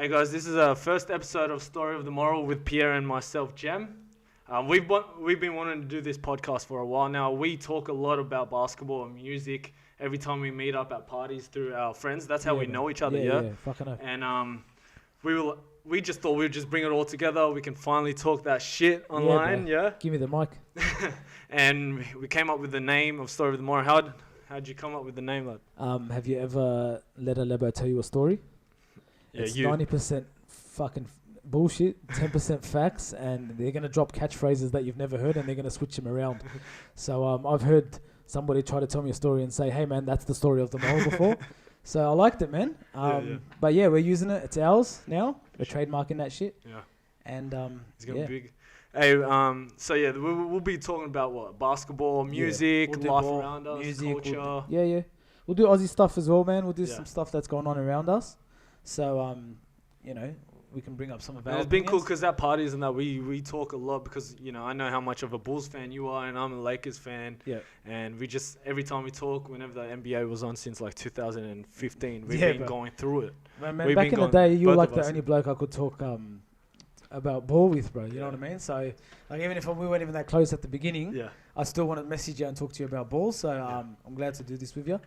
Hey guys, this is our first episode of Story of the Moral with Pierre and myself, Jem. We've been wanting to do this podcast for a while now. We talk a lot about basketball and music every time we meet up at parties through our friends. That's how we know each other, yeah? Yeah, fucking hell. And we just thought we'd just bring it all together. We can finally talk that shit online, yeah? Give me the mic. And we came up with the name of Story of the Moral. How'd you come up with the name, lad? Have you ever let a Lebo tell you a story? Yeah, it's 90% fucking bullshit, 10% facts, and they're going to drop catchphrases that you've never heard and they're going to switch them around. So I've heard somebody try to tell me a story and say, hey man, that's the story of the moral before. So I liked it, man. But yeah, we're using it. It's ours now. We're trademarking that shit. Yeah. And it's going to be big. Hey, so yeah, we'll be talking about what? Basketball, music, life around us, music, culture. We'll do Aussie stuff as well, man. We'll do some stuff that's going on around us. So, we can bring up some of our It's been cool because at parties and that we talk a lot because, I know how much of a Bulls fan you are and I'm a Lakers fan. Yeah. And we just, every time we talk, whenever the NBA was on since like 2015, we've been going through it. Man, back in the day, you were like the only bloke I could talk about ball with, bro. You know what I mean? So, like, even if we weren't even that close at the beginning, I still want to message you and talk to you about ball. So, I'm glad to do this with you.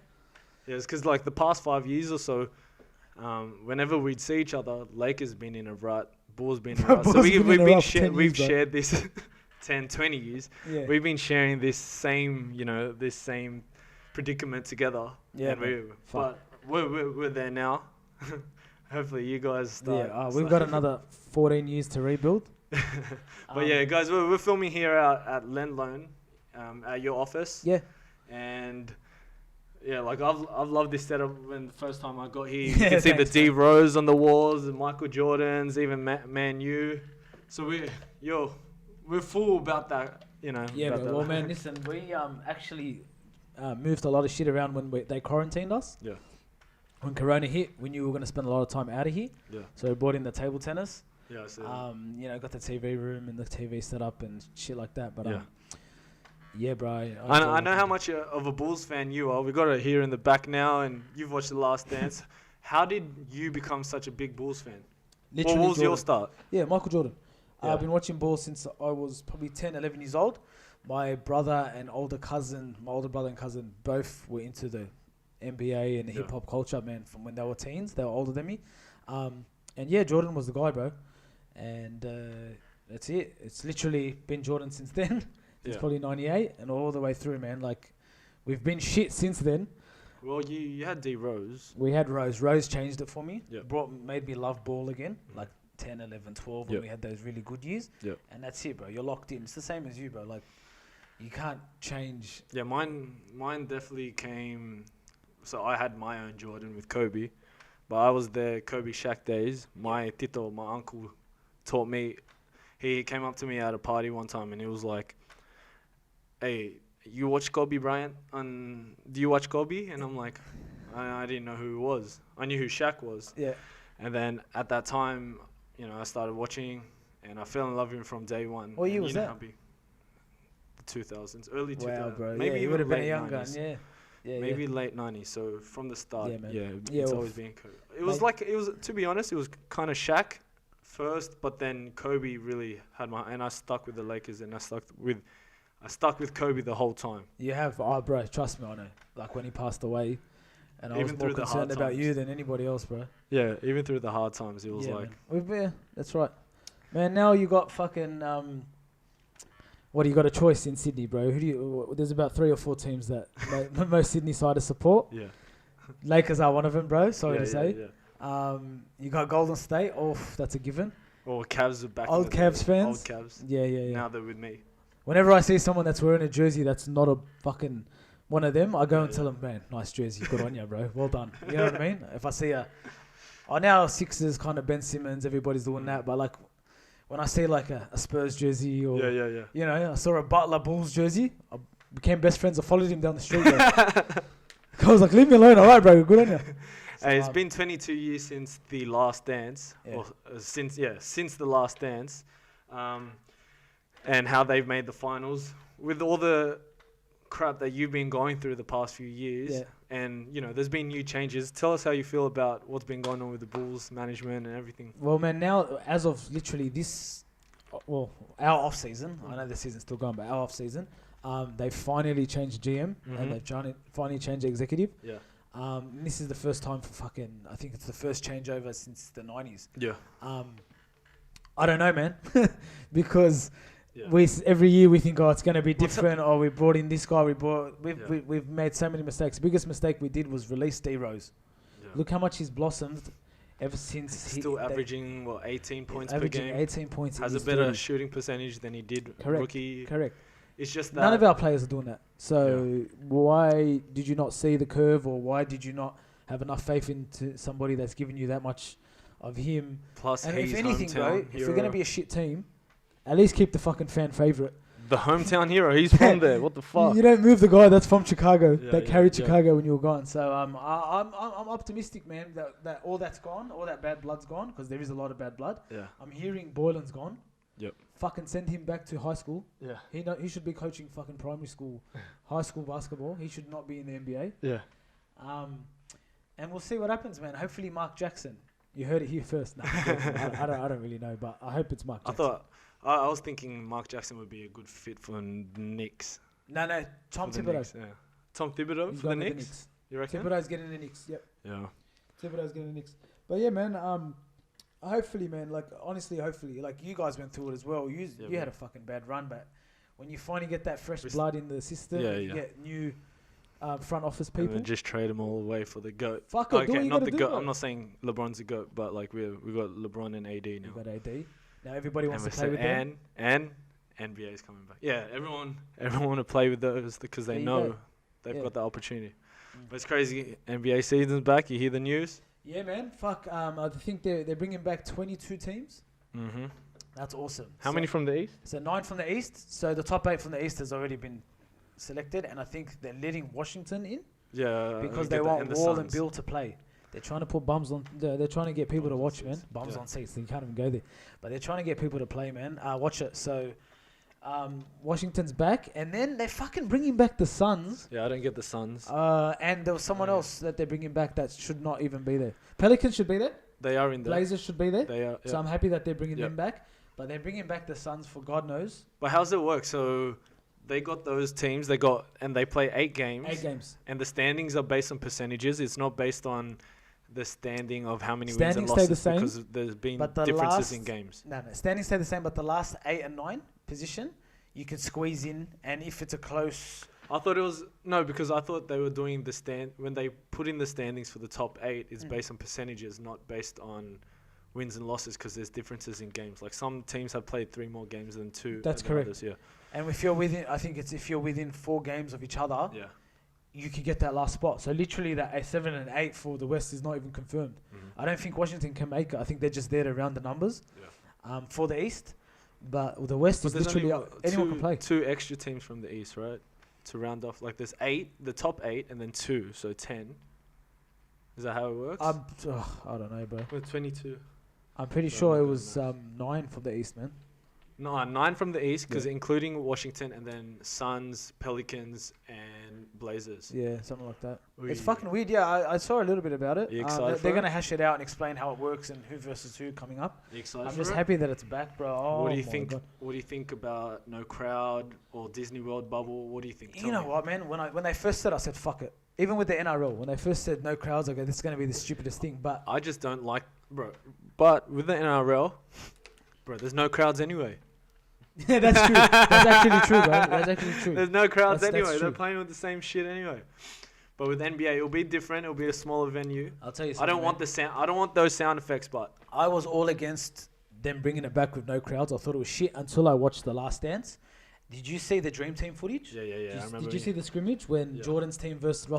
Yeah, it's because like the past 5 years or so, whenever we'd see each other, Lakers been in a rut, Bulls been in a rut. So we've shared this 10, 20 years. Yeah. We've been sharing this same predicament together. Yeah, and we're there now. Hopefully you guys start. Yeah, we've got another 14 years to rebuild. But yeah, guys, we're filming here out at Lendloan, at your office. Yeah. And yeah, like I've loved this setup. When the first time I got here, you can see the D Rose on the walls, the Michael Jordans, even Man U. So we're full about that, Yeah, but well, man, listen, we actually moved a lot of shit around when they quarantined us. Yeah. When Corona hit, we knew we were going to spend a lot of time out of here. Yeah. So we brought in the table tennis. Yeah, I see. Got the TV room and the TV set up and shit like that. But yeah, bro. I know how much of a Bulls fan you are. We got it here in the back now, and you've watched The Last Dance. How did you become such a big Bulls fan? Literally, what was your start? Yeah, Michael Jordan. I've been watching ball since I was probably 10, 11 years old. My brother and older brother and cousin, both were into the NBA and the hip hop culture, man, from when they were teens. They were older than me. And yeah, Jordan was the guy, bro. And that's it. It's literally been Jordan since then. It's probably 98 and all the way through, man. Like, we've been shit since then. Well, you had D Rose. We had Rose. Rose changed it for me. Yeah. Made me love ball again. Like 10, 11, 12 when we had those really good years. Yeah. And that's it, bro. You're locked in. It's the same as you, bro. Like, you can't change. Yeah, mine definitely came. So I had my own Jordan with Kobe, but I was there Kobe Shaq days. My tito, my uncle, taught me. He came up to me at a party one time and he was like, hey, you watch Kobe Bryant? Do you watch Kobe? And I'm like, I didn't know who he was. I knew who Shaq was. Yeah. And then at that time, I started watching and I fell in love with him from day one. What year was that? The 2000s, early 2000s. Wow, bro. Maybe you would have been a young gun, maybe late 90s. So from the start, it's always been Kobe. It was to be honest, it was kind of Shaq first, but then Kobe really had and I stuck with the Lakers and I stuck with Kobe the whole time. You have, bro, trust me, I know. Like when he passed away, and I was more concerned about you than anybody else, bro. Yeah, even through the hard times, it was that's right. Man, now you got fucking, you got a choice in Sydney, bro. There's about 3 or 4 teams that most Sydney-siders support. Yeah. Lakers are one of them, bro, sorry to say. Yeah. You got Golden State, that's a given. Or Cavs are back. Old Cavs fans. Old Cavs. Yeah. Now they're with me. Whenever I see someone that's wearing a jersey that's not a fucking one of them, I go and tell them, man, nice jersey, good on you, bro. Well done. You know what I mean? If I see now Sixers, kind of Ben Simmons, everybody's doing that, but like when I see like a Spurs jersey or I saw a Butler Bulls jersey, I became best friends. I followed him down the street. I was like, leave me alone, all right, bro, good on you. So, it's been 22 years since The Last Dance, since The Last Dance. And how they've made the finals with all the crap that you've been going through the past few years and there's been new changes. Tell us how you feel about what's been going on with the Bulls management and everything. Well, man, now as of literally our off season. I know the season's still going, but our off season, they finally changed GM and they've finally changed the executive. Yeah. This is the first time for I think it's the first changeover since the 90s. Yeah. I don't know, man, because every year we think, it's going to be different, or we brought in this guy, we've made so many mistakes. The biggest mistake we did was release D Rose. Yeah. Look how much he's blossomed ever since. Still averaging 18 points per game. 18 points. Has a better shooting percentage than he did rookie. Correct. It's just that none of our players are doing that. So why did you not see the curve, or why did you not have enough faith into somebody that's given you that much of him? Plus, and he's if anything, bro, if hero. we're going to be a shit team, at least keep the fucking fan favourite. The hometown hero. He's from there. What the fuck? You don't move the guy that's from Chicago, that carried Chicago when you were gone. So I'm optimistic, man, that all that's gone, all that bad blood's gone, because there is a lot of bad blood. Yeah. I'm hearing Boylan's gone. Yep. Fucking send him back to high school. Yeah. He should be coaching fucking primary school, high school basketball. He should not be in the NBA. Yeah. And we'll see what happens, man. Hopefully Mark Jackson. You heard it here first. No, I don't really know, but I hope it's Mark Jackson. I was thinking Mark Jackson would be a good fit for the Knicks. No, Tom Thibodeau. Knicks, yeah. Tom Thibodeau for the Knicks? You reckon? Thibodeau's getting the Knicks, yep. Yeah. Thibodeau's getting the Knicks. But yeah, man, hopefully, man, honestly, like you guys went through it as well. You had a fucking bad run, but when you finally get that fresh blood in the system, you get new front office people. And just trade them all away for the GOAT. Fuck it, do what you not gotta the do, GOAT. bro. I'm not saying LeBron's a GOAT, but we've got LeBron and AD now. We've got AD. Now everybody wants to play with them. And NBA is coming back. Yeah, everyone want to play with those because they know they've got the opportunity. But it's crazy. NBA season's back. You hear the news? Yeah, man. Fuck. I think they're bringing back 22 teams. Mm-hmm. That's awesome. How many from the East? So 9 from the East. So the top 8 from the East has already been selected, and I think they're letting Washington in. Yeah. Because they want Wall and Bill to play. They're trying to put bums on. They're trying to get people to watch, man. Bums on seats. You can't even go there. But they're trying to get people to play, man. Watch it. So Washington's back, and then they're fucking bringing back the Suns. Yeah, I don't get the Suns. And there was someone else that they're bringing back that should not even be there. Pelicans should be there. They are in there. Blazers should be there. They are. So I'm happy that they're bringing them back. But they're bringing back the Suns for God knows. But how's it work? So they got those teams. They play 8 games. 8 games. And the standings are based on percentages. It's not based on the standing of how many standings wins and losses, stay the same, because there's been differences in games. No, standings stay the same, but the last 8 and 9 position you can squeeze in, and if it's a close. I thought it was because I thought they were doing when they put in the standings for the top 8. It's based on percentages, not based on wins and losses, because there's differences in games. Like some teams have played 3 more games than 2. That's correct. Others, yeah. And if you're within, I think it's if you're within 4 games of each other. Yeah. You could get that last spot. So literally that 7 and 8 for the West is not even confirmed. Mm-hmm. I don't think Washington can make it. I think they're just there to round the numbers for the East. But the West is literally anyone can play. 2 extra teams from the East, right? To round off. Like there's 8, the top 8, and then 2, so 10. Is that how it works? I don't know, bro. We're 22. I'm pretty sure it was 9 from the East, man. No, 9 from the East, because including Washington, and then Suns, Pelicans, and Blazers. Yeah, something like that. It's fucking weird. Yeah, I saw a little bit about it. Are you excited they're going to hash it out and explain how it works and who versus who coming up. Are you excited I'm just happy that it's back, bro. What do you think? God. What do you think about no crowd or Disney World bubble? What do you think? You know what, man? When they first said, I said fuck it. Even with the NRL, when they first said no crowds, I go, this is going to be the stupidest thing. But I just don't like, bro. But with the NRL, bro, there's no crowds anyway. Yeah, that's true. That's actually true, bro. That's actually true. There's no crowds anyway. They're playing with the same shit anyway. But with NBA, it'll be different. It'll be a smaller venue. I'll tell you something. I don't want the sound. I don't want those sound effects. But I was all against them bringing it back with no crowds. I thought it was shit until I watched The Last Dance. Did you see the Dream Team footage? Yeah. I remember. Did you see the scrimmage when Jordan's team versus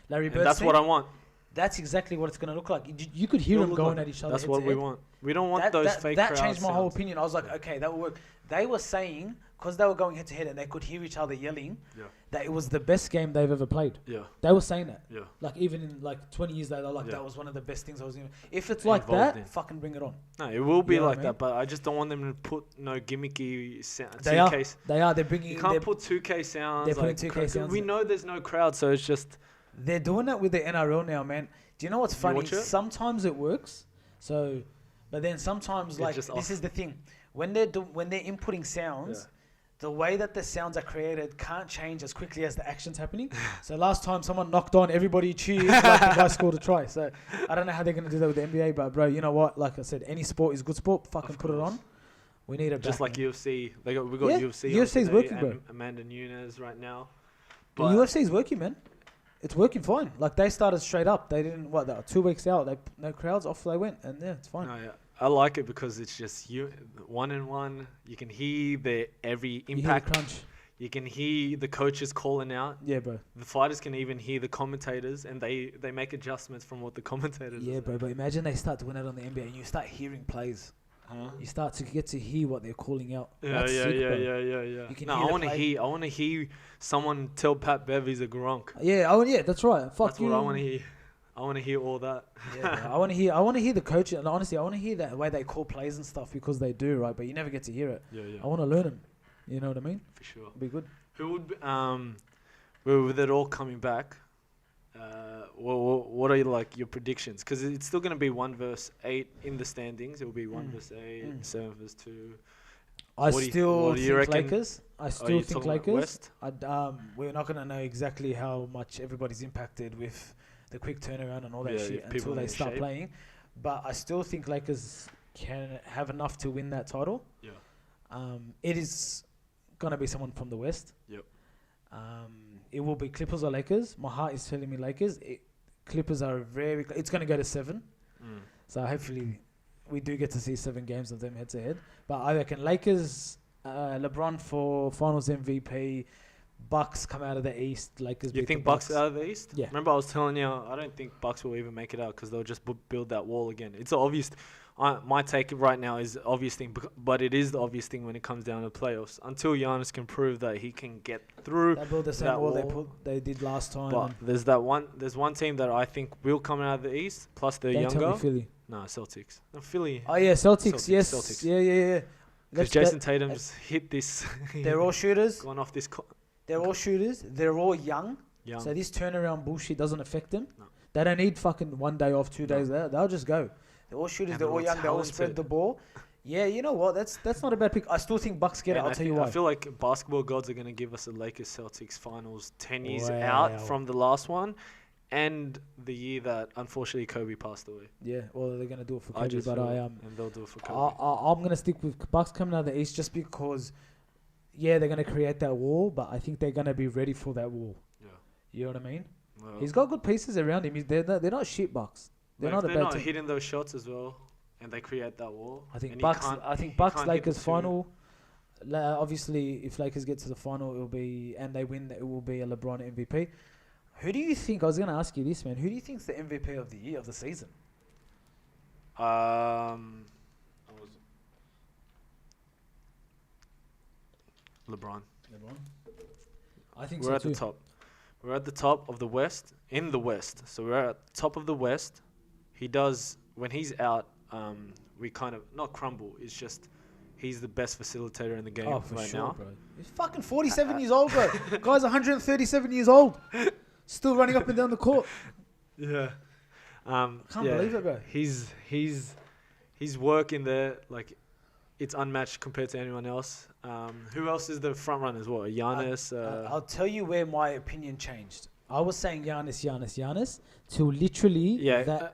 Larry Bird's That's team? what I want. That's exactly what it's going to look like. You could hear them going at each other. That's what we want. We don't want those fake crowds. That changed my whole opinion. I was like, okay, that will work. They were saying, because they were going head to head and they could hear each other yelling, that it was the best game they've ever played. Yeah. They were saying that. Yeah. Like even in 20 years later, that was one of the best things I was in. If it's like that, fucking bring it on. No, it will be like that, but I just don't want them to put no gimmicky sound. They are. They're bringing. You can't put 2K sounds. They're putting 2K sounds. We know there's no crowd, so it's just They're doing that with the NRL now, man. Do you know what's You funny? watch it? Sometimes it works. So, but then sometimes It's like just this off. is the thing. When they're inputting sounds, the way that the sounds are created can't change as quickly as the action's happening. So last time someone knocked on, everybody cheered like the guy scored a try. So I don't know how they're going to do that with the NBA, but bro, you know what? Like I said, any sport is good sport. Fucking put it on. We need it Just back, like man. UFC. We got UFC. UFC is today working, and bro. Amanda Nunes right now. The But UFC is working, man. It's working fine. Like they started straight up. They didn't they were 2 weeks out. They no crowds off. They went, and yeah, it's fine. no, yeah. I like it because it's just you, 1-on-1. You can hear every You hear the impact. crunch. You can hear the coaches calling out. Yeah, bro. The fighters can even hear the commentators, and they make adjustments from what the commentators. Yeah, are bro. But imagine they start doing that on the NBA, and you start hearing plays. Huh? You start to get to hear what they're calling out. Yeah, That's sick, bro. yeah. You can No, hear I the want to play. hear. I want to hear someone tell Pat Bev he's a Gronk. Yeah, yeah, that's right. Fuck That's you. what I want to hear. I want to hear all that. Yeah, bro. I want to hear the coach, and honestly, I want to hear that way they call plays and stuff because they do, right? But you never get to hear it. Yeah. I want to learn them. You know what I mean? For sure. It'll be good. Who would be, with it all coming back? What are your predictions? Because it's still going to be 1-8 in the standings. It will be 1-8, 7-2. I What do you still think reckon? Lakers. I Are still you think talking about Lakers. West? We're not gonna know exactly how much everybody's impacted with the quick turnaround and all that Yeah, shit yeah, people until they in start shape. playing. But I still think Lakers can have enough to win that title. Yeah. It is gonna be someone from the West. Yep. It will be Clippers or Lakers. My heart is telling me Lakers. Clippers are it's gonna go to 7. Mm. So hopefully we do get to see 7 games of them head to head. But I reckon Lakers, LeBron for Finals MVP, Bucks come out of the East. Lakers. You beat think the Bucks out of the East? Yeah. Remember, I was telling you, I don't think Bucks will even make it out because they'll just build that wall again. It's obvious. My take right now is the obvious thing, but it is the obvious thing when it comes down to playoffs. Until Giannis can prove that he can get through. They built the same that wall wall. they did last time. But there's one team that I think will come out of the East. Plus they're don't tell younger. me Philly. No, Celtics. No, Philly. Oh yeah, Celtics. Celtics, Yes. Celtics. Yeah. Because Jason Tatum's hit this. They're all shooters. gone off this. They're all shooters. They're all young. Young. So this turnaround bullshit doesn't affect them. No. They don't need fucking 1 day off, 2 No. days there. They'll just go. They're all shooters. And They're they're all all young. They all spread talented. the ball. Yeah, you know what? That's not a bad pick. I still think Bucks get it. And I'll tell you why. I feel like basketball gods are going to give us a Lakers Celtics finals 10 years Wow. out from the last one, and the year that unfortunately Kobe passed away. Yeah, well they're gonna do it for I Kobe, just but feel I'm and they'll do it for Kobe. gonna stick with Bucks coming out of the East just because, yeah, they're gonna create that wall, but I think they're gonna be ready for that wall. Yeah. You know what I mean? Well, He's got good pieces around him. They're not shit Bucks. They're if not a they're bad not team. hitting those shots as well, and they create that wall. I think and Bucks. he can't hit the Lakers two. final. Obviously, if Lakers get to the final, it will be and they win. It will be a LeBron MVP. Who do you think? I was going to ask you this, man. Who do you think's the MVP of the year of the season? LeBron. LeBron. I think We're so at too. the top. We're at the top of the West. In the West, so we're at the top of the West. He does when he's out. We kind of not crumble. It's just he's the best facilitator in the game Oh, for right sure, now. bro. He's fucking 47 years old, bro. Guy's 137 years old. Still running up and down the court. Yeah. Can't yeah. believe it, bro. His work in there, like, it's unmatched compared to anyone else. Who else is the front runners? What, Giannis? I'll tell you where my opinion changed. I was saying Giannis, till literally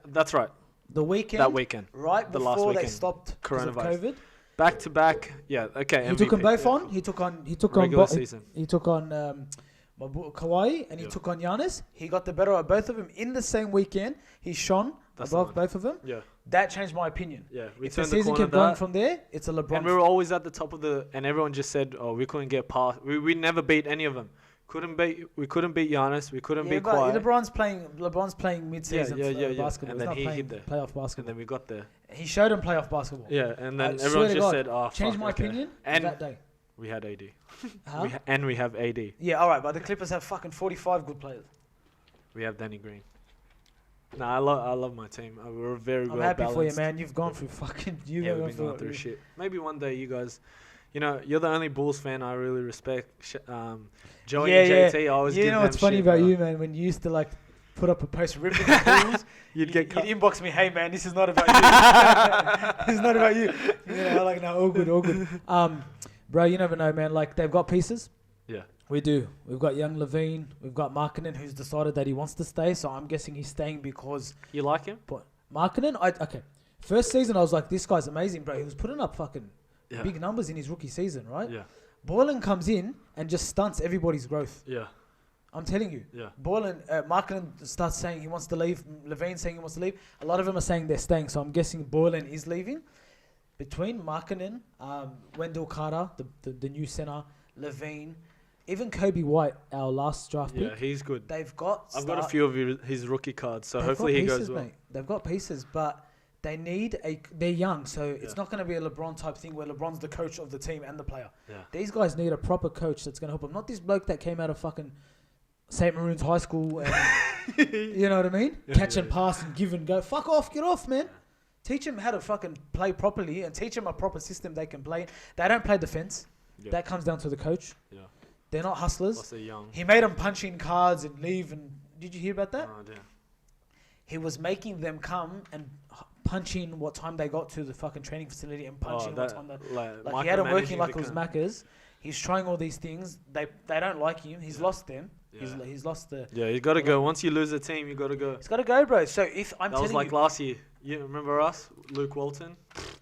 that's right. the weekend. That weekend. Right the before last they weekend. stopped because of Coronavirus. COVID. Back to back. Yeah. Okay. He took them MVP, both yeah. on. He took on Regular season. He took on my boy Kawhi and he took on Giannis. He got the better of both of them in the same weekend. He shone That's above the both of them. Yeah. That changed my opinion. Yeah. We If the turned the season corner kept going that, from there, it's a LeBron. and we were always at the top of and everyone just said, "Oh, we couldn't get past. We never beat any of them. We couldn't beat Giannis. We couldn't beat but Kawhi. LeBron's playing mid-season basketball. And He's then not he playing hit there. playoff And basketball. then we got there. He showed him playoff basketball. Yeah. And then I swear everyone to just God, said, "Oh, changed fuck, my okay." opinion And that day. we had AD. Huh? And we have AD. Yeah, all right, but the Clippers have fucking 45 good players. We have Danny Green. No, I love my team. We're very I'm well happy balanced. for you, man. You've gone through fucking. You've Yeah, gone we've been going through through shit. Maybe one day you guys, you're the only Bulls fan I really respect. Joey and JT, I always You give know them what's funny shit, about bro. you, man? When you used to like put up a post ripping the Bulls, You'd get cut. you'd inbox me, hey man, this is not about you. This is not about you. Like, no, all good, all good. Bro, you never know, man. Like, they've got pieces. Yeah. We do. We've got young Levine. We've got Markkinen, who's decided that he wants to stay. So I'm guessing he's staying because... You like him? But Markkinen, okay. First season, I was like, this guy's amazing, bro. He was putting up fucking big numbers in his rookie season, right? Yeah. Boylan comes in and just stunts everybody's growth. Yeah. I'm telling you. Yeah. Boylan, Markkinen starts saying he wants to leave. Levine saying he wants to leave. A lot of them are saying they're staying. So I'm guessing Boylan is leaving. Between Markkinen, Wendell Carter, the new center, Levine, even Kobe White, our last draft pick. Yeah, he's good. They've got... I've got a few of his rookie cards, so hopefully he goes well. Mate. They've got pieces, but they need they're young, so it's not going to be a LeBron type thing where LeBron's the coach of the team and the player. Yeah. These guys need a proper coach that's going to help them. Not this bloke that came out of fucking St. Maroon's High School and, you know what I mean? Catch and pass and give and go. Fuck off, get off, man. Teach them how to fucking play properly and teach them a proper system they can play. They don't play defense. Yeah. That comes down to the coach. Yeah. They're not hustlers. Plus they're young. He made them punch in cards and leave. And did you hear about that? Oh, damn. He was making them come and punch in what time they got to the fucking training facility and punch in what time they... Like he had them working like it was Macca's. He's trying all these things. They don't like him. He's lost them. Yeah. He's lost the... Yeah, you got to go. Once you lose a team, you got to go. He's got to go, bro. So if I'm telling you... That was like last year. You remember us? Luke Walton?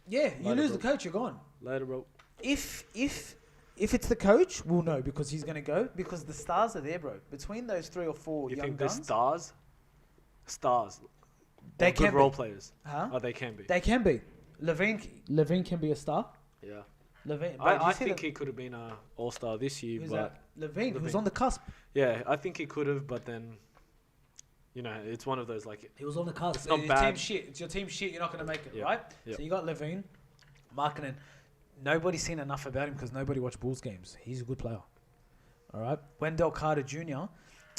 Yeah, you lose the coach, you're gone. Later, bro. If it's the coach, we'll know because he's going to go. Because the stars are there, bro. Between those 3 or 4 young guns... You think there's stars? Stars. They can good role players. Huh? Oh, they can be. They can be. Levine can be a star. Yeah. Levine. I think he could have been an all-star this year. Who's that? Levine, who's on the cusp. Yeah, I think he could have, but then... You know, it's one of those like... He was on the cusp. It's not bad. Team shit. It's your team shit. You're not going to make it, right? Yep. So you got Levine, Markkinen. Nobody's seen enough about him because nobody watched Bulls games. He's a good player. All right. Wendell Carter Jr.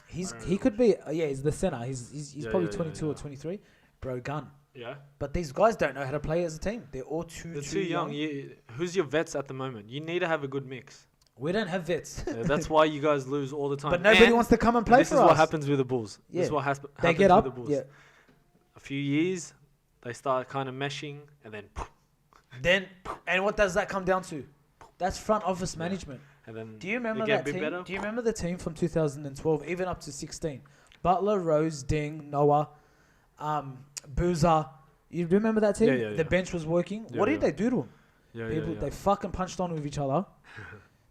He could be... he's the center. He's probably 22 or 23. Bro, gun. Yeah. But these guys don't know how to play as a team. They're all too young. Who's your vets at the moment? You need to have a good mix. We don't have vets. That's why you guys lose all the time. But nobody wants to come and play for us. This is what happens with the Bulls. Yeah. This is what happens they get up, with the Bulls. Yeah. A few years, they start kind of meshing, and then... And what does that come down to? That's front office management. And then do you remember that team? Better? Do you remember the team from 2012, even up to 16? Butler, Rose, Ding, Noah, Boozer. You remember that team? Yeah. The bench was working. What did they do to them? They fucking punched on with each other.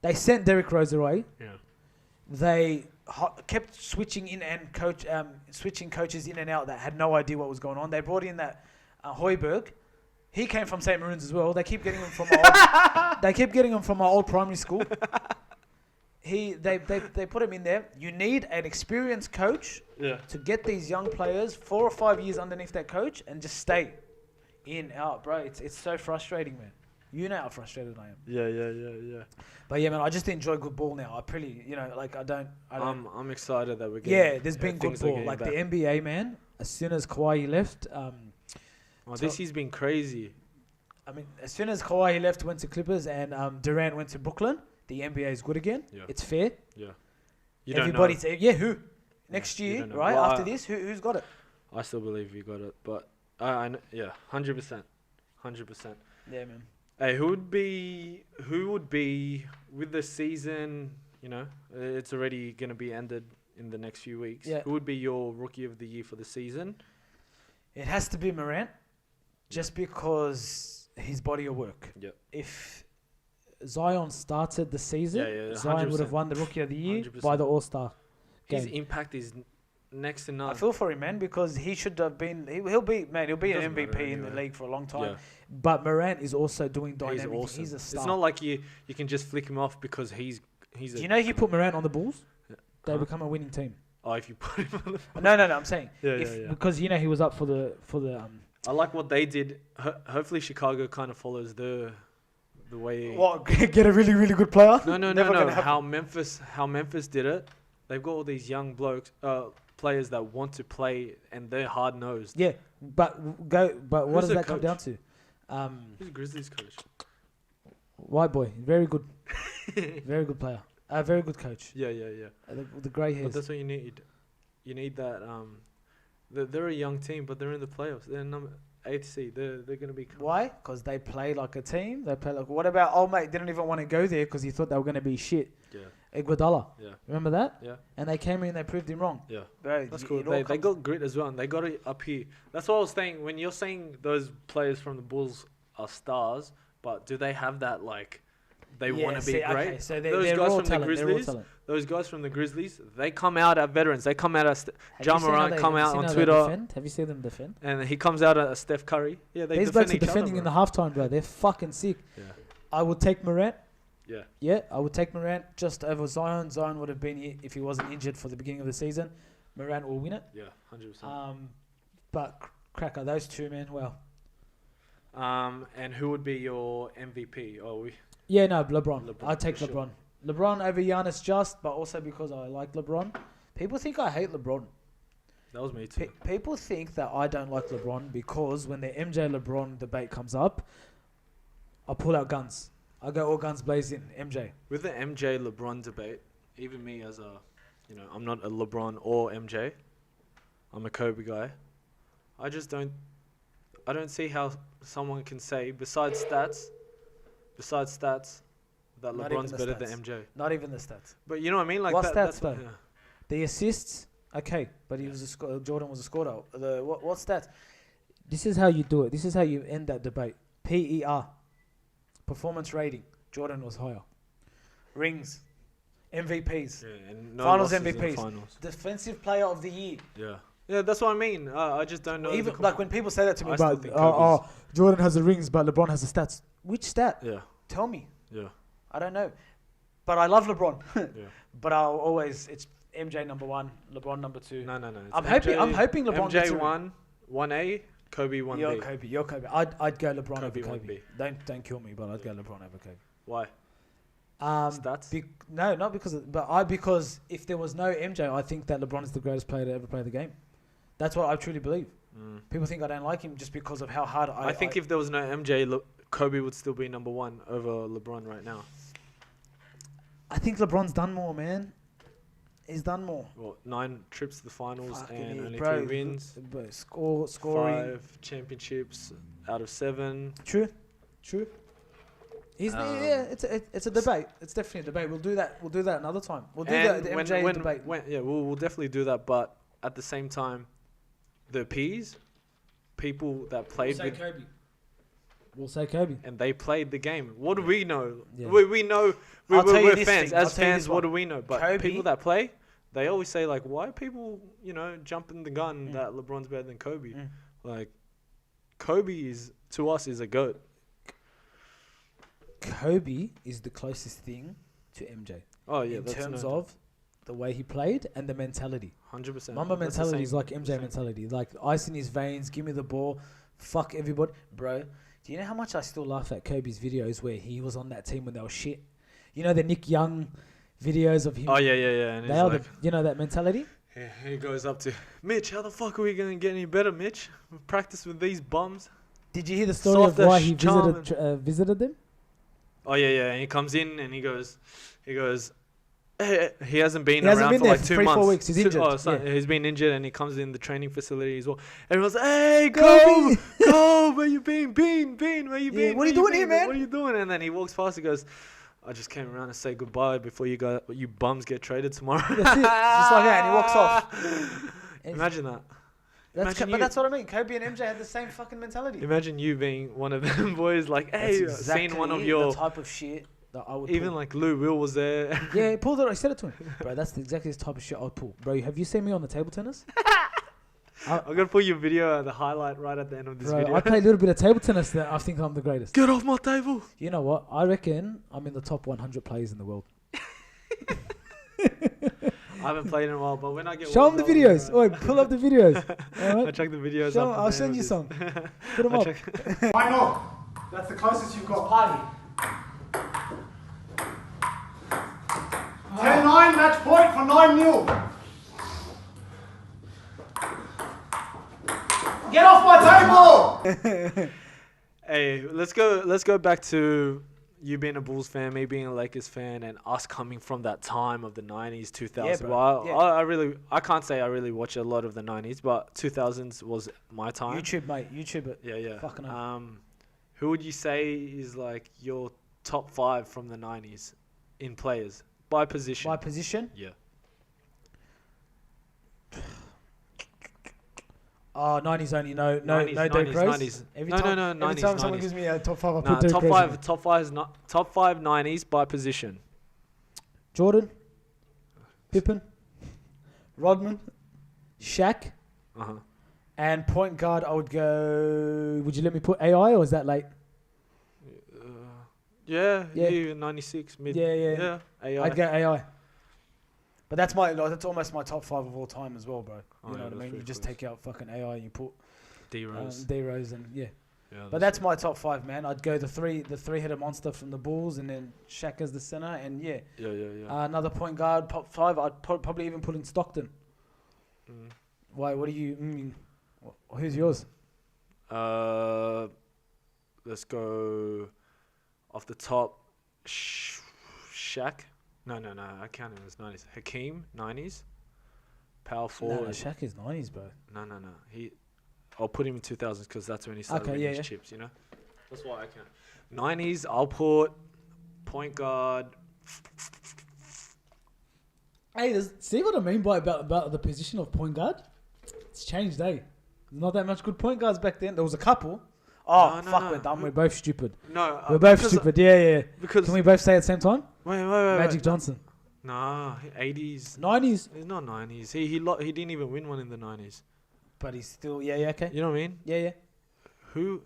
They sent Derrick Rose away. Yeah. They kept switching in and switching coaches in and out that had no idea what was going on. They brought in that Hoiberg. He came from St. Maroon's as well. They keep getting him from my old primary school. They put him in there. You need an experienced coach to get these young players 4 or 5 years underneath that coach and just stay in, out, bro. It's so frustrating, man. You know how frustrated I am. Yeah. But yeah, man, I just enjoy good ball now. I pretty, like I don't. I'm excited that we're getting. Yeah, there's been good ball. Like back. The NBA, man. As soon as Kawhi left, this year's been crazy. I mean, as soon as Kawhi left, went to Clippers, and Durant went to Brooklyn, the NBA is good again. Yeah. It's fair. Yeah. Everybody's who next year, right? Well, after this, who's got it? I still believe you got it, but 100%, 100%. Yeah, man. Hey, who would be with the season? It's already gonna be ended in the next few weeks. Yeah. Who would be your rookie of the year for the season? It has to be Morant, just because his body of work. Yep. If Zion started the season, Zion would have won the rookie of the year 100%. By the All-Star game. His impact is next to none. I feel for him, man, because he should have been. He'll be an MVP in the league for a long time. Yeah. But Morant is also doing dynamic. He's awesome. He's a star. It's not like you can just flick him off because he's. Do you know if you put Morant on the Bulls, they become a winning team. Oh, if you put him on the... No, I'm saying. Because, he was up for the I like what they did. Hopefully Chicago kind of follows the way... What, get a really, really good player? No. How Memphis did it. They've got all these young players that want to play, and they're hard-nosed. Yeah, but what does that come down to? Who's the Grizzlies coach? White boy. Very good. Very good player. Very good coach. Yeah. The grey hairs. But that's what you need. You need that They're a young team, but they're in the playoffs. They're number 8th seed. They're gonna be. Why? Because they play like a team. They play like. What about old mate? Didn't even want to go there because he thought they were gonna be shit. Yeah. Iguodala. Yeah. Remember that? Yeah. And they came in and they proved him wrong. Yeah. Bro, That's cool. They got grit as well, and they got it up here. That's what I was saying. When you're saying those players from the Bulls are stars, but do they have that like? They want to be great. Okay, so those they're guys raw from talent. the Grizzlies, those guys from the Grizzlies, they come out as veterans. They come out as Ja Morant come out on Twitter. Have you seen them defend? And he comes out as Steph Curry. Yeah, they These defend blokes are each defending other, in the halftime, bro. They're fucking sick. Yeah. I would take Morant. Yeah. Yeah, I would take Morant just over Zion. Zion would have been here if he wasn't injured for the beginning of the season. Morant will win it. Yeah, 100%. But Cracker, those two, man, well. And who would be your MVP? Yeah, no, LeBron. LeBron, I'd take for LeBron. sure. LeBron over Giannis just, but also because I like LeBron. People think I hate LeBron. That was me too. People think that I don't like LeBron because when the MJ LeBron debate comes up, I pull out guns. I go all guns blazing, MJ. With the MJ LeBron debate, even me as I'm not a LeBron or MJ. I'm a Kobe guy. I don't see how someone can say besides stats, that Not LeBron's even the better stats. than MJ. Not even the stats. But you know what I mean? Like What that, stats that's though? yeah. The assists, okay, but he was Jordan was a scorer. What stats? This is how you do it. This is how you end that debate. PER, performance rating. Jordan was higher. Rings, MVPs, and no finals losses in the MVPs, finals. defensive player of the year. Yeah, that's what I mean. I just don't know. Even like when people say that to me, I still about think Jordan has the rings, but LeBron has the stats. Which stat? Yeah, Tell me. yeah, I don't know. But I love LeBron. yeah. But I'll always it's MJ number 1, LeBron number 2. No. I'm hoping LeBron gets MJ 1A, Kobe 1B. You're Kobe. I'd go LeBron Kobe over 1B. Kobe. Don't kill me, but I'd go LeBron over Kobe. Why? Stats? No, not because because if there was no MJ, I think that LeBron is the greatest player to ever play the game. That's what I truly believe. People think I don't like him just because of how hard I think if there was no MJ, Kobe would still be number 1 over LeBron right now. I think LeBron's done more, man. He's done more. Well, 9 trips to the finals Fucking and yeah, only bro, 3 wins. Scoring. 5 championships out of 7. True. He's it's a debate. It's definitely a debate. We'll do that another time. We'll do that the MJ debate. We'll definitely do that. But at the same time, the P's, people that played with Kobe. We'll say Kobe. and they played the game. What do we know? Yeah. We know. I'll tell you We're this fans. thing. I'll As tell you fans, this what one. do we know? But Kobe- people that play, they always say like, why are people jumping the gun that LeBron's better than Kobe? Like, Kobe is to us is a GOAT. Kobe is the closest thing to MJ. Oh yeah, in that's terms no, of the way he played and the mentality. 100%. Mamba That's the mentality is same- like MJ same. mentality. Like ice in his veins, give me the ball, fuck everybody. Bro, do you know how much I still laugh at Kobe's videos where he was on that team when they were shit? You know the Nick Young videos of him? Oh yeah. And They he's are like, that mentality? he goes up to Mitch. How the fuck are we gonna get any better, Mitch? We practice with these bums. Did you hear the story of Soft as why he charming. visited them? Oh yeah. And he comes in and he goes. Hey, he hasn't been He hasn't around been for there like for 2 3-4 months. weeks. He's injured. Oh, so Yeah. he's been injured and he comes in the training facility as well. Everyone's like, "Hey, Kobe! Kobe, where you been? Bean, where you been? what are you doing here, man? What are you doing?" And then he walks past. He goes, "I just came around to say goodbye before you bums get traded tomorrow." That's it. Just like that, and he walks off. Imagine that. But that's what I mean. Kobe and MJ had the same fucking mentality. Imagine you being one of them boys. Like, That's hey, exactly seen one of your the type of shit that I would even pull. like Lou Will was there. Yeah, he pulled it. I said it to him. Bro, that's exactly the type of shit I'd pull. Bro, have you seen me on the table tennis? I'm gonna put your video, the highlight, right at the end of this Bro, video. I play a little bit of table tennis that I think I'm the greatest. Get off my table. You know what? I reckon I'm in the top 100 players in the world. I haven't played in a while, but when I get Show them the videos. Oi, pull up the videos. I Alright? check the videos. Show 'em. up I'll at the send end you of some. this. Put them I'll up. check- Why not? That's the closest you've got. Party. 10-9, match point for 9-0. Get off my table! Hey, let's go back to you being a Bulls fan, me being a Lakers fan, and us coming from that time of the 90s, 2000s. bro. Well, Yeah. I can't say I really watch a lot of the 90s, but 2000s was my time. YouTube, mate. YouTube it. Yeah. Fucking hell. Who would you say is like your top 5 from the 90s in players by position? By position? Yeah. Oh, 90s only. No 90s, Derrick Rose. 90s. Every No, time, no, every 90s, time someone 90s. gives me a top 5, I Nah, put Derrick top Rose. five, in it. top five 90s by position. Jordan, Pippen, Rodman, Shaq, and point guard. I would go. Would you let me put AI or is that late? Yeah, 96 mid. Yeah. AI. I'd go AI. But that's almost my top 5 of all time as well, bro. You know what I mean? You just take out fucking AI and you put D-Rose. D-Rose and Yeah, but that's my top 5, man. I'd go the three-headed monster from the Bulls, and then Shaq as the center, and Yeah. another point guard, top 5. I'd probably even put in Stockton. Why? What do you? Who's yours? Let's go off the top. Shaq. No. I count him as 90s. Hakeem, 90s. Power forward. No, Shaq is 90s, bro. No. I'll put him in 2000s because that's when he started winning his chips, you know? That's why I count. 90s, I'll put point guard. Hey, see what I mean by about the position of point guard? It's changed, eh? There's not that much good point guards back then. There was a couple. Oh, No, fuck, no. we're dumb. We're both stupid. No. We're both stupid. Yeah. Because Can we both say at the same time? Wait. Magic Johnson. Nah, 80s. 90s. It's not 90s. He didn't even win one in the 90s. But he's still, okay. You know what I mean? Yeah. Who?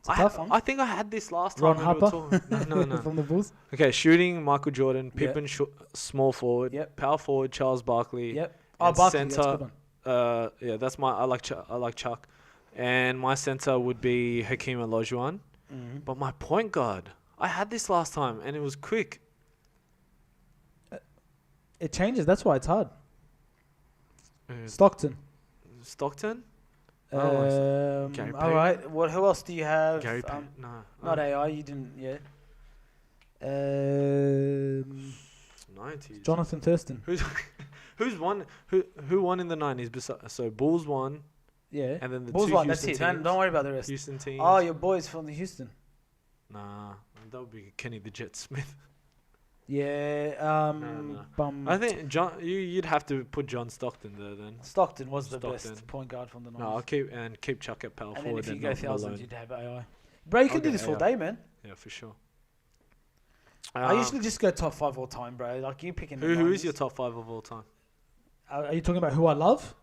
It's a tough one. I think I had this last time. Ron when we were Harper? talking. No. From the Bulls? Okay, shooting, Michael Jordan. Pippen, small forward. Yep. Power forward, Charles Barkley. Yep. And Barkley, center, that's a good one. yeah, that's my. I like Chuck, and my center would be Hakeem Olajuwon. But my point guard, I had this last time, and it was quick. It changes. That's why it's hard. Uh, Stockton. Stockton. All Gary right. Who else do you have? Gary Payton. No. Not AI. You didn't. Yeah. 90s. Jonathan Thurston. Who's won? Who won in the 90s? So Bulls won, Yeah. and then the Bulls two won. That's Houston it. teams. Don't worry about the rest. Houston teams. Oh, your boys from the Houston. Nah, that would be Kenny the Jet Smith. Yeah. No. I think you'd have to put John Stockton there then. Stockton was the Stockton. best point guard from the 90s. No, I'll keep Chuck at power and then forward. if you and go Malcolm thousands, Malone. you'd have AI. Bro, you can I'll do get this all AI. day, man. Yeah, for sure. I usually just go top 5 all time, bro. Like you picking. Who is your top 5 of all time? Are you talking about who I love?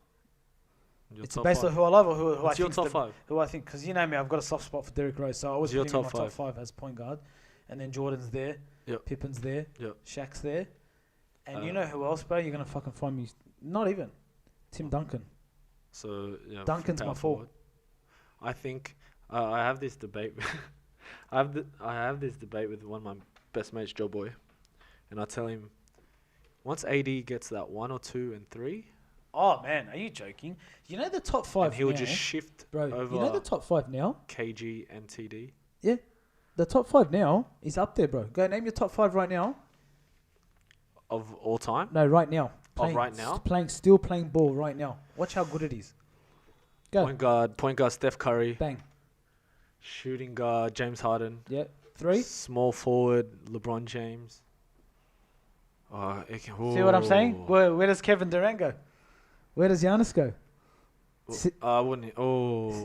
Your It's top based five. on who I love or who I What's your think. top 5? Who I think, because you know me, I've got a soft spot for Derrick Rose, so I always What's your put him in my top top 5 as point guard, and then Jordan's there, Yep. Pippen's there, Yep. Shaq's there, and you Uh, know who else, bro? You're gonna fucking find me. Not even Tim Duncan. So yeah, Duncan's power my four. forward. I think I have this debate. I have this debate with one of my best mates, Joe Boy, and I tell him once AD gets that 1 or 2 and 3, Oh man, are you joking? You know the top 5 and he'll now, just shift bro. over You know the top 5 now. KG and TD. Yeah, the top 5 now is up there, bro. Go name your top 5 right now. Of all time? No, right now. Right now? Still playing ball right now. Watch how good it is. Go. Point guard Steph Curry. Bang. Shooting guard James Harden. Yeah. 3. Small forward LeBron James. See what I'm saying? Where does Kevin Durant go? Where does Giannis go? I wouldn't.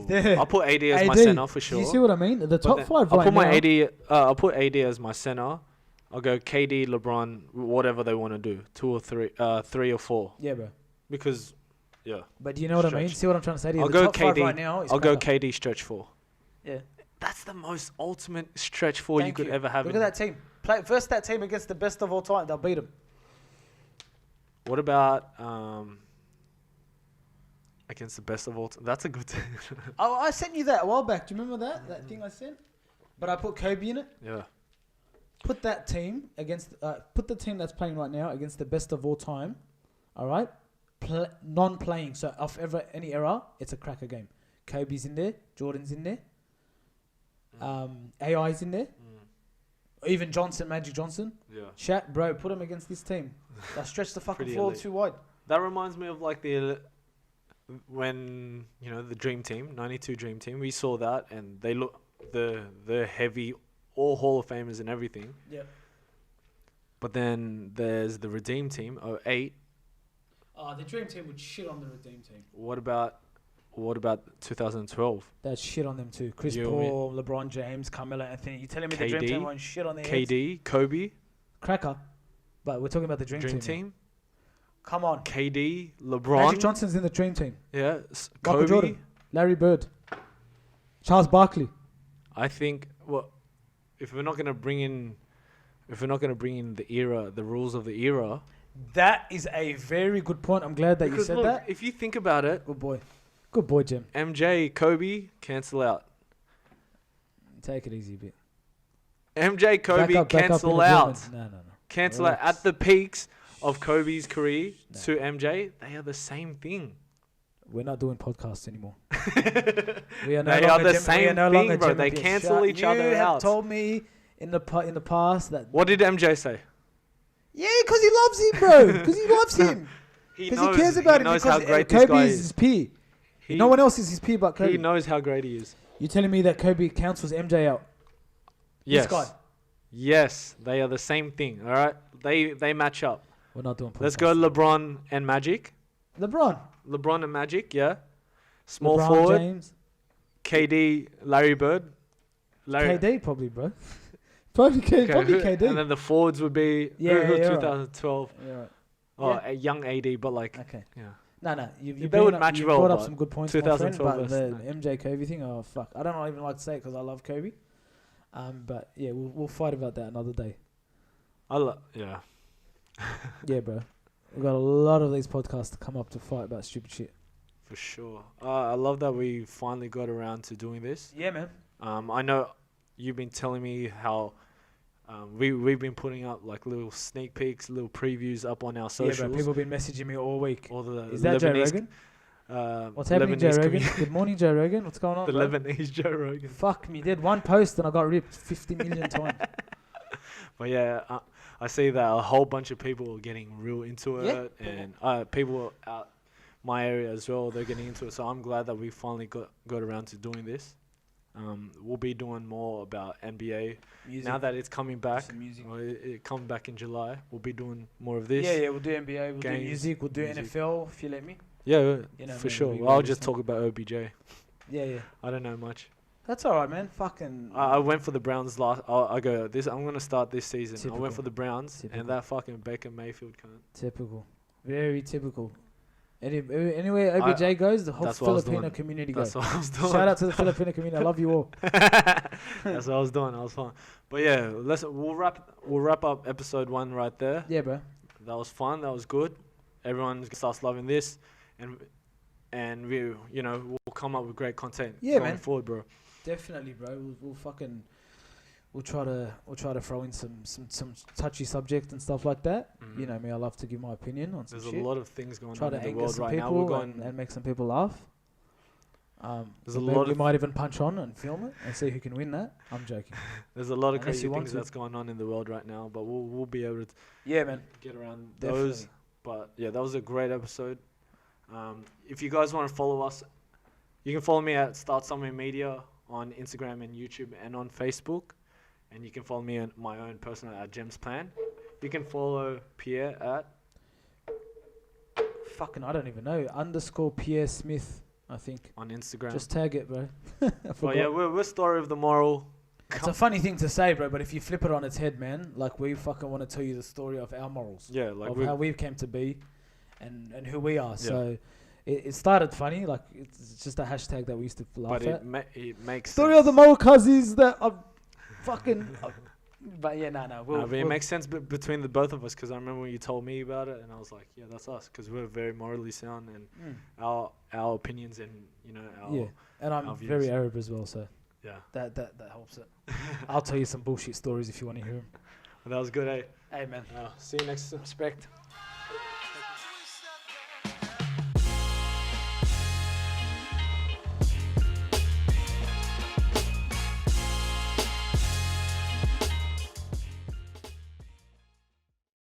There. I'll put AD as my AD. center for sure. Do you see what I mean? The But top then 5 I'll right put now. my AD. I'll put AD as my center. I'll go KD, LeBron, whatever they want to do, 2 or 3, 3 or 4, Yeah, bro. because yeah. But do you know what I mean? Stretch. See what I'm trying to say to you? I'll The go top 5 KD. right now is I'll go cracker. KD stretch 4. Yeah. That's the most ultimate stretch 4 you Thank could ever have. Look at that team. Play versus that team against the best of all time. They'll beat them. What about against the best of all time? That's a good team. Oh, I sent you that a while back. Do you remember that? That thing I sent? But I put Kobe in it. Yeah. Put that team against. Put the team that's playing right now against the best of all time. All right. Non-playing. So of any era, it's a cracker game. Kobe's in there. Jordan's in there. AI's in there. Even Johnson, Magic Johnson. Yeah. Shaq, bro, put him against this team. They stretch the fucking Pretty floor elite. too wide. That reminds me of like when the Dream Team, '92 Dream Team. We saw that, and they look the heavy, all Hall of Famers and everything. Yeah. But then there's the Redeem Team, '08. The Dream Team would shit on the Redeem Team. What about 2012? They'd shit on them too. Chris You know what I Paul, LeBron James, Carmelo Anthony. You telling me the KD? Dream Team won't shit on their heads? KD, Kobe, Cracker. But we're talking about the Dream Dream Team. Team, Come on. KD, Magic LeBron, Johnson's in the Dream Team. yeah, Michael Kobe. Jordan, Larry Bird, Charles Barkley. I think if we're not gonna bring in the rules of the era. That is a very good point. I'm glad that you Because said look, that. if you think about it, Good boy. Good boy, Jim. MJ, Kobe, cancel out. Take it easy a bit. MJ, Kobe, Back up cancel in out. agreement. No. Cancel out. Relax. At the peaks of Kobe's career No. to MJ, they are the same thing. We're not doing podcasts anymore. We are They are the we same are no thing, longer bro. Jim They and Pierce. cancel each other You have out. told me in the past that. What did MJ say? Yeah, because he loves him, bro. Because he loves him. Because he cares about him. knows Because how great this Kobe guy is is. his peer. He, No one else is his peer but Kobe. he knows how great he is. You telling me that Kobe cancels MJ out? Yes. This guy. Yes, they are the same thing. All right, they match up. We're not doing podcasts. Let's go LeBron and Magic. LeBron. LeBron and Magic, yeah. Small LeBron forward. James. KD, Larry Bird. KD probably, bro. Probably KD. And then the forwards would be Yeah, who, yeah, right. 2012. Yeah, right. Oh, Yeah. a young AD, but like, Okay. yeah. No. You They would match you well, brought up but some good points, my friend, 2012 but is- the MJ Kobe thing, oh, fuck. I don't even like to say it because I love Kobe. But, yeah, we'll fight about that another day. Yeah. Yeah, bro. We've got a lot of these podcasts to come up to fight about stupid shit. For sure. I love that we finally got around to doing this. Yeah, man. I know you've been telling me how we've been putting up like little sneak peeks, little previews up on our socials. Yeah, bro. People have been messaging me all week. All the Is that Joe Lebanese, Rogan? What's happening, Joe Lebanese Rogan? commu- Good morning, Joe Rogan. What's going on, the bro? Lebanese Joe Rogan. Fuck me. Did one post and I got ripped 50 million times. But yeah, I see that a whole bunch of people are getting real into Yeah. it, and people out my area as well, they're getting into it. So I'm glad that we finally got around to doing this. We'll be doing more about NBA Music. now that it's coming back. Some music. Well, it comes back in July. We'll be doing more of this. Yeah, we'll do NBA, we'll do games, music, we'll do music. NFL if you let me. Yeah, You know, for man, sure. we I'll got just this talk about OBJ. Yeah. I don't know much. That's all right, man. Fucking. I went for the Browns last. I go this. I'm gonna start this season. I Typical. went for the Browns, Typical. and that fucking Baker Mayfield cunt. Typical. Very typical. Anywhere OBJ goes, the whole that's what I was Filipino doing. community That's goes. what I was doing. Shout out to the Filipino community. I love you all. That's what I was doing. I was fine. But yeah, we'll wrap up episode 1 right there. Yeah, bro. That was fun. That was good. Everyone starts loving this, and we'll come up with great content Yeah, going man. forward, bro. Definitely, bro. We'll try to throw in some touchy subject and stuff like that. Mhm. You know me, I love to give my opinion on some There's shit. a lot of things going Try on to in the anger world some right now. people We're going. and make some people laugh. There's a Maybe lot we of might even punch on and film it and see who can win that. I'm joking. there's a lot of Unless crazy you want things to. that's going on in the world right now, but we'll be able to Yeah, man. get around Definitely. those. But yeah, that was a great episode. If you guys want to follow us, you can follow me at Start Somewhere Media on Instagram and YouTube and on Facebook. And you can follow me on my own personal at Gems Plan. You can follow Pierre at Fucking, I don't even know. _ Pierre Smith, I think. on Instagram. Just tag it, bro. I But forgot. yeah, we're Story of the Moral. It's a funny thing to say, bro, but if you flip it on its head, man, like we fucking want to tell you the story of our morals, Yeah, like of we how we came to be, and who we are. So it started funny, like it's just a hashtag that we used to laugh but at. it makes Story sense. of the moral cousins that are fucking. But yeah, no. But it makes sense between the both of us, because I remember when you told me about it, and I was like, yeah, that's us, because we're very morally sound, and our opinions and our and I'm our views. very Arab as well, so yeah. that helps it. I'll tell you some bullshit stories if you want to hear them. Well, that was good, eh? Hey, man. See you next. Respect.